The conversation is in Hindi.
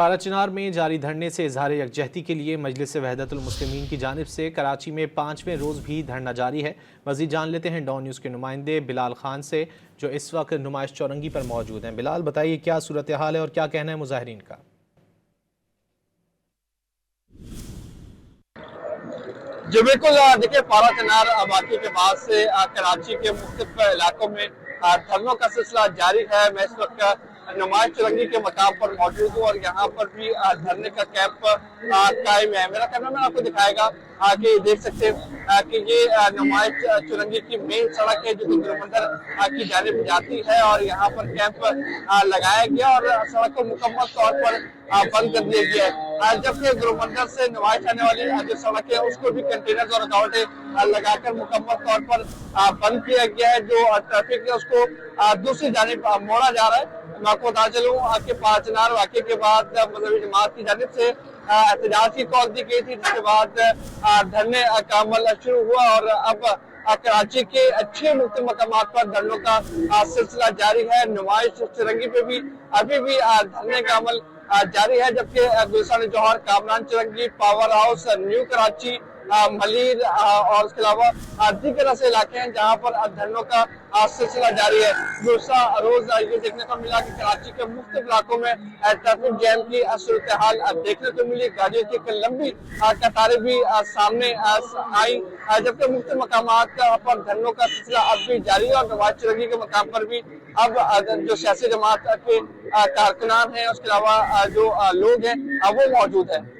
पाराचीनार में जारी धरने से इजहार यकजहती के लिए मजलिस वहदतुल मुस्लिमीन की जानिब से कराची में 5वें रोज़ भी धरना जारी है। मज़ीद जान लेते हैं डॉन न्यूज़ के नुमाइंदे बिलाल खान से, जो इस वक्त नुमाइश चौरंगी पर मौजूद हैं। बिलाल, बताइए क्या सूरत हाल है और क्या कहना है मुजाहिरीन का? जी बिल्कुल, देखिए पाराचीनार वाक़े के बाद से कराची के मुख्तलिफ इलाकों में धरनों का सिलसिला जारी है। मैं इस वक्त नुमाइश चौरंगी के मकाम पर मौजूद हूँ और यहाँ पर भी धरने का कैंप कायम है। मेरा कैमरा मैन आपको दिखाएगा कि देख सकते हैं कि ये नुमाइश चौरंगी की मेन सड़क है जो कि गुरुमंदिर की जानिब जाती है और यहाँ पर कैंप लगाया गया और सड़क को मुकम्मल तौर पर बंद कर दिया गया है। जबकि गुरुमंदिर से नुमाइश आने वाली जो सड़क है उसको भी कंटेनर और रुकावटें लगाकर मुकम्मल तौर पर बंद किया गया है। जो ट्रैफिक है उसको दूसरी जानिब मोड़ा जा रहा है। मैं आपको बता चलूं कि पाराचीनार वाक़े के बाद मजहबी जमात की जानिब से एहतजाज की कॉल दी गई थी, जिसके बाद धरने का अमल शुरू हुआ और अब कराची के अच्छे मुख्तलिफ मकामात पर धरनों का सिलसिला जारी है। नुमाइश चौरंगी पे भी अभी भी धरने का अमल जारी है, जबकि Gulshan Jauhar, Kamran Chowrangi, Power House, New Karachi, Malir और उसके अलावा दीगर ऐसे इलाके हैं जहां पर धरनों का सिलसिला जारी है। दूसरा रोज ये देखने को मिला कि कराची के मुख्तलिफ इलाकों में ट्रैफिक जैम की सूरत हाल देखने को मिली। गाड़ियों की एक लंबी कतारें भी सामने आई, जबकि मुख्तलिफ मकामात पर धरनों का सिलसिला अब भी जारी है और नवाज चौरंगी के मकाम पर भी अब जो सियासी जमात के कारकुनान हैं, उसके अलावा जो लोग हैं वो मौजूद है।